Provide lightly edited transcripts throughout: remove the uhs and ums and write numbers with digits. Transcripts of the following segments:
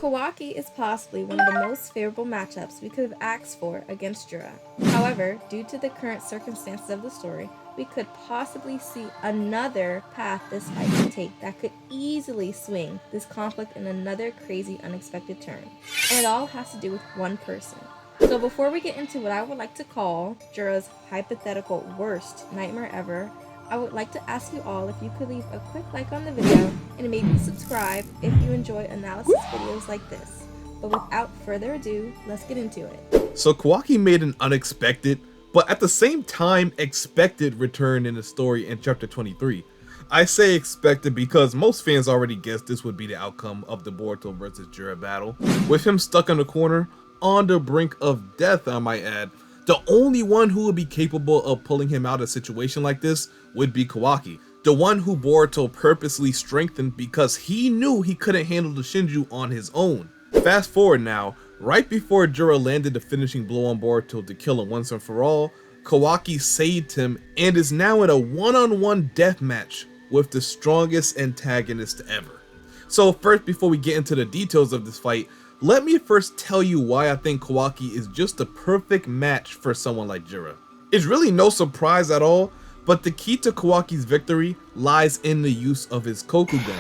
Kawaki is possibly one of the most favorable matchups we could have asked for against Jura. However, due to the current circumstances of the story, we could possibly see another path this fight could take that could easily swing this conflict in another crazy unexpected turn. And it all has to do with one person. So before we get into what I would like to call Jura's hypothetical worst nightmare ever, I would like to ask you all if you could leave a quick like on the video and maybe subscribe if you enjoy analysis videos like this. But without further ado, let's get into it. So Kawaki made an unexpected, but at the same time expected return in the story in chapter 23. I say expected because most fans already guessed this would be the outcome of the Boruto vs Jura battle. With him stuck in the corner, on the brink of death I might add, the only one who would be capable of pulling him out of a situation like this would be Kawaki, the one who Boruto purposely strengthened because he knew he couldn't handle the Shinju on his own. Fast forward now, right before Jura landed the finishing blow on Boruto to kill him once and for all, Kawaki saved him and is now in a one-on-one death match with the strongest antagonist ever. So first, before we get into the details of this fight, let me first tell you why I think Kawaki is just the perfect match for someone like Jura. It's really no surprise at all, but the key to Kawaki's victory lies in the use of his Kokugan.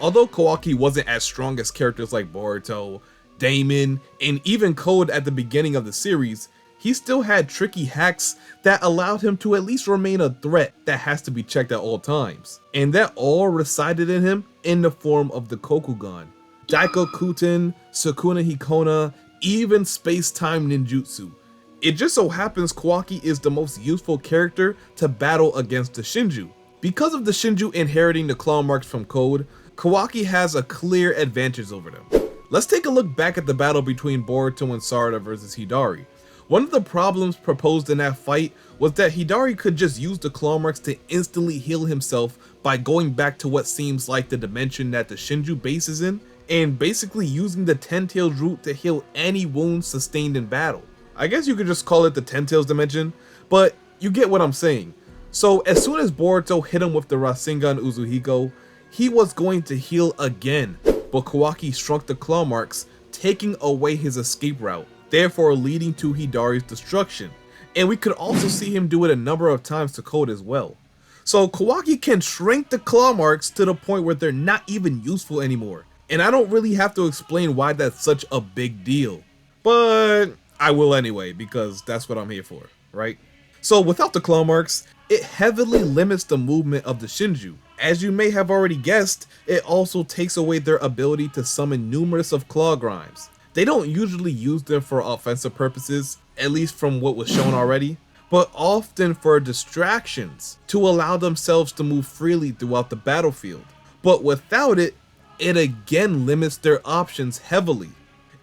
Although Kawaki wasn't as strong as characters like Boruto, Damon, and even Code at the beginning of the series, he still had tricky hacks that allowed him to at least remain a threat that has to be checked at all times. And that all resided in him in the form of the Kokugan. Daikokuten, Sukuna Hikona, even space-time ninjutsu. It just so happens Kawaki is the most useful character to battle against the Shinju. Because of the Shinju inheriting the claw marks from Code, Kawaki has a clear advantage over them. Let's take a look back at the battle between Boruto and Sarada versus Hidari. One of the problems proposed in that fight was that Hidari could just use the claw marks to instantly heal himself by going back to what seems like the dimension that the Shinju base is in, and basically using the Ten Tails route to heal any wounds sustained in battle. I guess you could just call it the Ten Tails dimension, but you get what I'm saying. So as soon as Boruto hit him with the Rasengan Uzuhiko, he was going to heal again, but Kawaki shrunk the claw marks, taking away his escape route, therefore leading to Hidari's destruction. And we could also see him do it a number of times to Code as well. So Kawaki can shrink the claw marks to the point where they're not even useful anymore. And I don't really have to explain why that's such a big deal, but I will anyway, because that's what I'm here for, right? So without the claw marks, it heavily limits the movement of the Shinju. As you may have already guessed, it also takes away their ability to summon numerous of claw grinds. They don't usually use them for offensive purposes, at least from what was shown already, but often for distractions to allow themselves to move freely throughout the battlefield. But without it, it again limits their options heavily.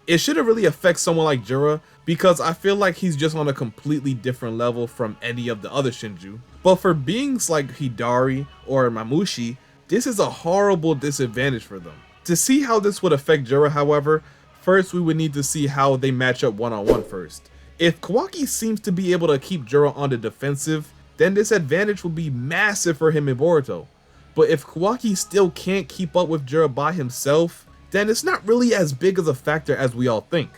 It shouldn't really affect someone like Jura because I feel like he's just on a completely different level from any of the other Shinju. But for beings like Hidari or Mamushi, this is a horrible disadvantage for them. To see how this would affect Jura, however, first we would need to see how they match up one-on-one first. If Kawaki seems to be able to keep Jura on the defensive, then this advantage would be massive for him in Boruto. But if Kawaki still can't keep up with Jura by himself, then it's not really as big of a factor as we all think.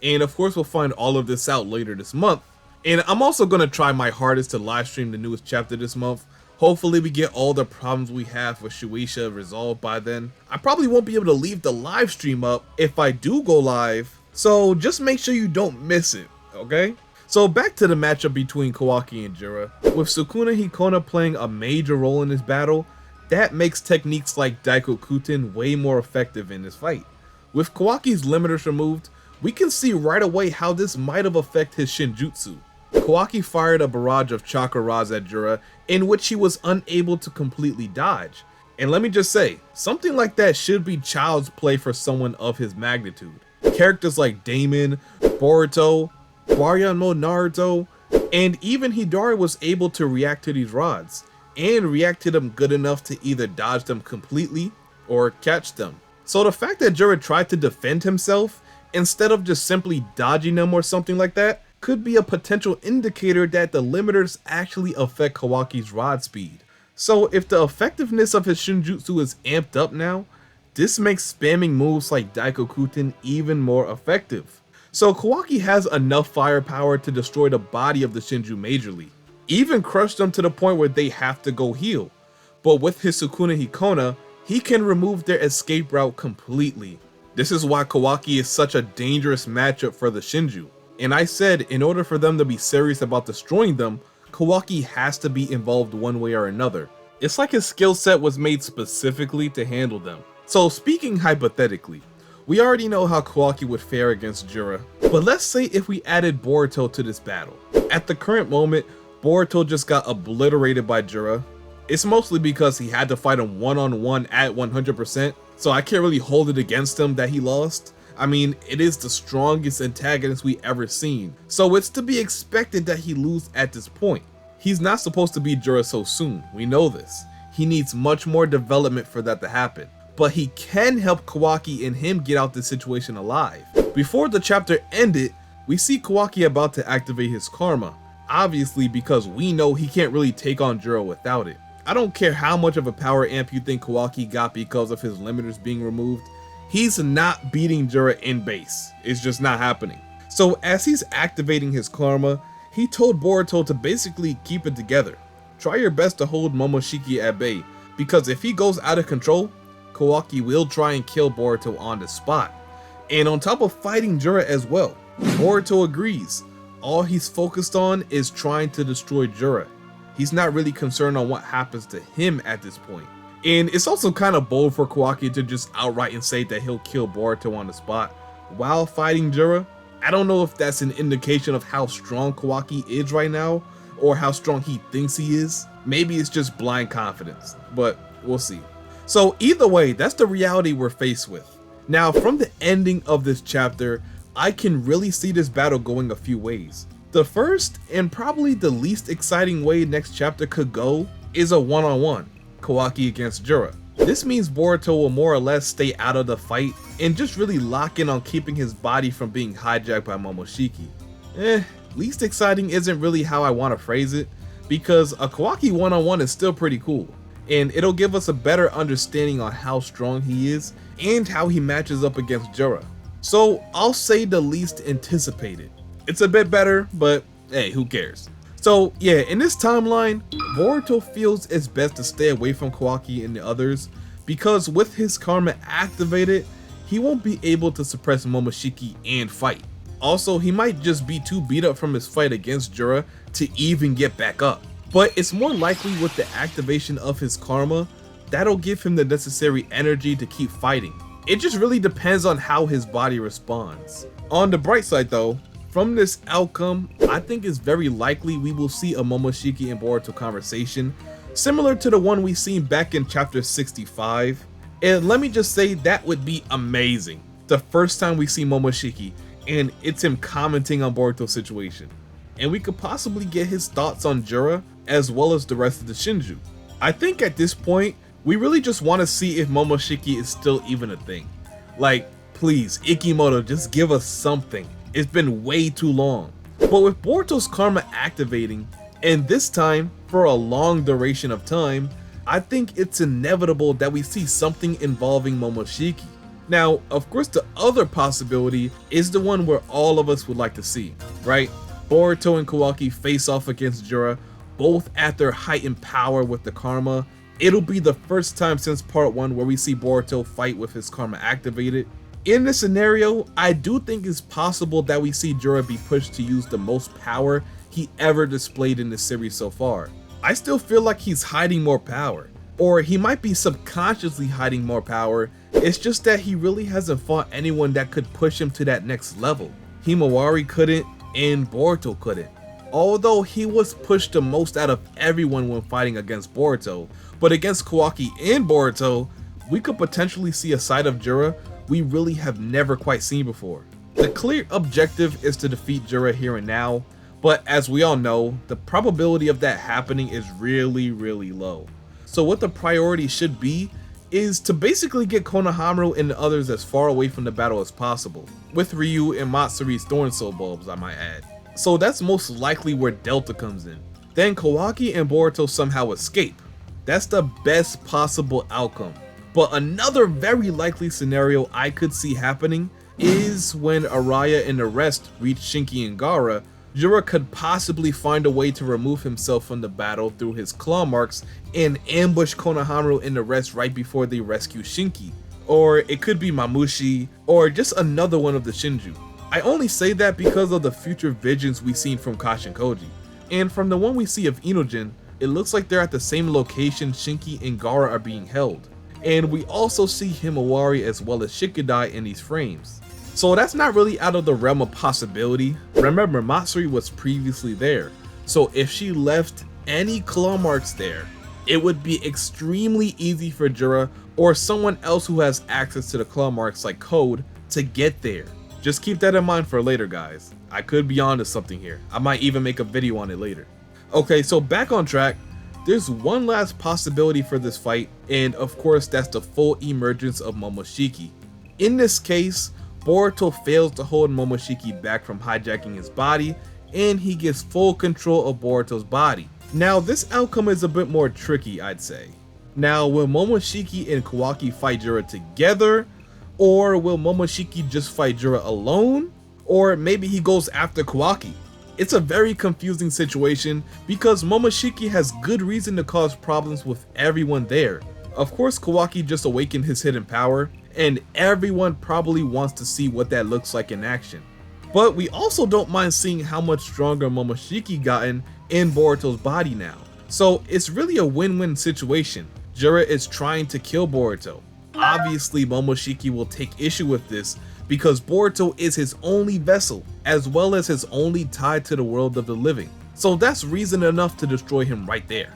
And of course we'll find all of this out later this month. And I'm also going to try my hardest to live stream the newest chapter this month. Hopefully we get all the problems we have with Shueisha resolved by then. I probably won't be able to leave the live stream up if I do go live, so just make sure you don't miss it, okay? So back to the matchup between Kawaki and Jura. With Sukuna Hikona playing a major role in this battle, that makes techniques like Daikokuten way more effective in this fight. With Kawaki's limiters removed, we can see right away how this might have affected his Shinjutsu. Kawaki fired a barrage of chakra rods at Jura, in which he was unable to completely dodge. And let me just say, something like that should be child's play for someone of his magnitude. Characters like Damon, Boruto, Baryanmo Naruto, and even Hidari was able to react to these rods, and react to them good enough to either dodge them completely or catch them. So the fact that Jura tried to defend himself instead of just simply dodging them or something like that could be a potential indicator that the limiters actually affect Kawaki's rod speed. So if the effectiveness of his Shinjutsu is amped up now, This makes spamming moves like Daikokuten even more effective. So Kawaki has enough firepower to destroy the body of the Shinju majorly, even crush them to the point where they have to go heal. But with his Sukuna Hikona, he can remove their escape route completely. This is why Kawaki is such a dangerous matchup for the Shinju. And I said, in order for them to be serious about destroying them, Kawaki has to be involved one way or another. It's like his skill set was made specifically to handle them. So speaking hypothetically, we already know how Kawaki would fare against Jura, but let's say if we added Boruto to this battle. At the current moment, Boruto just got obliterated by Jura. It's mostly because he had to fight him one-on-one at 100%, so I can't really hold it against him that he lost. I mean, it is the strongest antagonist we ever seen, so it's to be expected that he lose at this point. He's not supposed to beat Jura so soon, we know this. He needs much more development for that to happen. But he can help Kawaki and him get out this situation alive. Before the chapter ended, we see Kawaki about to activate his karma, obviously because we know he can't really take on Jura without it. I don't care how much of a power amp you think Kawaki got because of his limiters being removed, he's not beating Jura in base. It's just not happening. So as he's activating his karma, he told Boruto to basically keep it together. Try your best to hold Momoshiki at bay, because if he goes out of control, Kawaki will try and kill Boruto on the spot. And on top of fighting Jura as well, Boruto agrees. All he's focused on is trying to destroy Jura. He's not really concerned on what happens to him at this point. And it's also kind of bold for Kawaki to just outright and say that he'll kill Boruto on the spot while fighting Jura. I don't know if that's an indication of how strong Kawaki is right now or how strong he thinks he is. Maybe it's just blind confidence, but we'll see. So either way, that's the reality we're faced with. Now, from the ending of this chapter, I can really see this battle going a few ways. The first, and probably the least exciting way next chapter could go, is a one-on-one, Kawaki against Jura. This means Boruto will more or less stay out of the fight and just really lock in on keeping his body from being hijacked by Momoshiki. Least exciting isn't really how I want to phrase it, because a Kawaki one-on-one is still pretty cool. And it'll give us a better understanding on how strong he is and how he matches up against Jura. So I'll say the least anticipated. It's a bit better, but hey, who cares? So yeah, in this timeline, Boruto feels it's best to stay away from Kawaki and the others, because with his karma activated, he won't be able to suppress Momoshiki and fight. Also, he might just be too beat up from his fight against Jura to even get back up. But it's more likely with the activation of his karma, that'll give him the necessary energy to keep fighting. It just really depends on how his body responds. On the bright side though, from this outcome, I think it's very likely we will see a Momoshiki and Boruto conversation, similar to the one we seen back in chapter 65. And let me just say, that would be amazing. The first time we see Momoshiki, and it's him commenting on Boruto's situation. And we could possibly get his thoughts on Jura, as well as the rest of the Shinju. I think at this point, we really just want to see if Momoshiki is still even a thing. Like, please, IKEMOTO, just give us something. It's been way too long. But with Boruto's karma activating, and this time, for a long duration of time, I think it's inevitable that we see something involving Momoshiki. Now, of course, the other possibility is the one where all of us would like to see, right? Boruto and Kawaki face off against Jura, both at their heightened power with the karma. It'll be the first time since part 1 where we see Boruto fight with his karma activated. In this scenario, I do think it's possible that we see Jura be pushed to use the most power he ever displayed in the series so far. I still feel like he's hiding more power, or he might be subconsciously hiding more power. It's just that he really hasn't fought anyone that could push him to that next level. Himawari couldn't, and Boruto couldn't. Although he was pushed the most out of everyone when fighting against Boruto, but against Kawaki and Boruto, we could potentially see a side of Jura we really have never quite seen before. The clear objective is to defeat Jura here and now, but as we all know, the probability of that happening is really low. So what the priority should be is to basically get Konohamaru and the others as far away from the battle as possible, with Ryu and Matsuri's Thorn Soul bulbs, I might add. So that's most likely where Delta comes in. Then Kawaki and Boruto somehow escape. That's the best possible outcome. But another very likely scenario I could see happening is when Araya and the rest reach Shinki and Gaara, Jura could possibly find a way to remove himself from the battle through his claw marks and ambush Konohamaru and the rest right before they rescue Shinki. Or it could be Mamushi, or just another one of the Shinju. I only say that because of the future visions we've seen from Kashin Koji. And from the one we see of Inojin, it looks like they're at the same location Shinki and Gaara are being held. And we also see Himawari as well as Shikadai in these frames. So that's not really out of the realm of possibility. Remember, Matsuri was previously there. So if she left any claw marks there, it would be extremely easy for Jura or someone else who has access to the claw marks like Code to get there. Just keep that in mind for later, guys. I could be onto something here. I might even make a video on it later. Okay, so back on track. There's one last possibility for this fight, and of course that's the full emergence of Momoshiki. In this case, Boruto fails to hold Momoshiki back from hijacking his body, and he gets full control of Boruto's body. Now this outcome is a bit more tricky, I'd say. Now will Momoshiki and Kawaki fight Jura together, or will Momoshiki just fight Jura alone, or maybe he goes after Kawaki? It's a very confusing situation because Momoshiki has good reason to cause problems with everyone there. Of course, Kawaki just awakened his hidden power, and everyone probably wants to see what that looks like in action. But we also don't mind seeing how much stronger Momoshiki gotten in Boruto's body now. So it's really a win-win situation. Jura is trying to kill Boruto. Obviously, Momoshiki will take issue with this because Boruto is his only vessel, as well as his only tie to the world of the living. So that's reason enough to destroy him right there.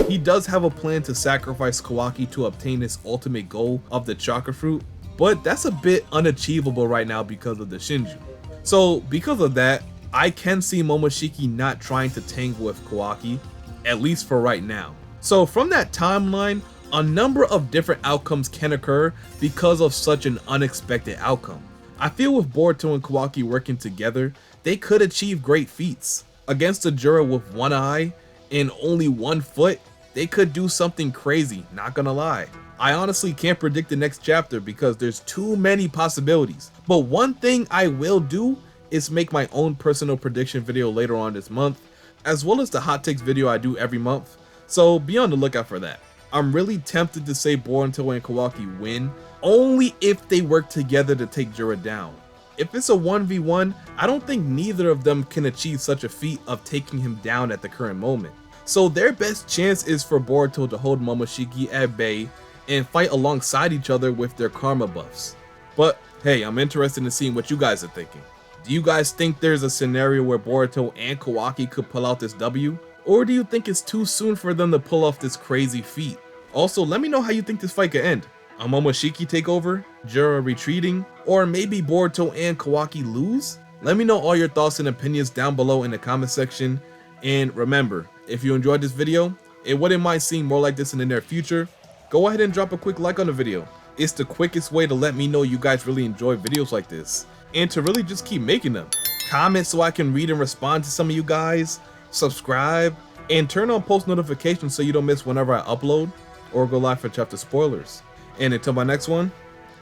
He does have a plan to sacrifice Kawaki to obtain his ultimate goal of the chakra fruit, but that's a bit unachievable right now because of the Shinju. So because of that, I can see Momoshiki not trying to tangle with Kawaki, at least for right now. So from that timeline, a number of different outcomes can occur because of such an unexpected outcome. I feel with Boruto and Kawaki working together, they could achieve great feats. Against a Jura with one eye and only 1 foot, they could do something crazy, not gonna lie. I honestly can't predict the next chapter because there's too many possibilities. But one thing I will do is make my own personal prediction video later on this month, as well as the hot takes video I do every month, so be on the lookout for that. I'm really tempted to say Boruto and Kawaki win, only if they work together to take Jura down. If it's a 1v1, I don't think neither of them can achieve such a feat of taking him down at the current moment. So their best chance is for Boruto to hold Momoshiki at bay and fight alongside each other with their karma buffs. But hey, I'm interested in seeing what you guys are thinking. Do you guys think there's a scenario where Boruto and Kawaki could pull out this W? Or do you think it's too soon for them to pull off this crazy feat? Also, let me know how you think this fight could end. A Momoshiki takeover, Jura retreating, or maybe Boruto and Kawaki lose? Let me know all your thoughts and opinions down below in the comment section. And remember, if you enjoyed this video and wouldn't mind seeing more like this in the near future, go ahead and drop a quick like on the video. It's the quickest way to let me know you guys really enjoy videos like this, and to really just keep making them. Comment so I can read and respond to some of you guys, subscribe, and turn on post notifications so you don't miss whenever I upload or go live for chapter spoilers. And until my next one,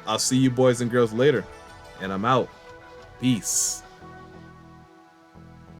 I'll see you boys and girls later, and I'm out. Peace.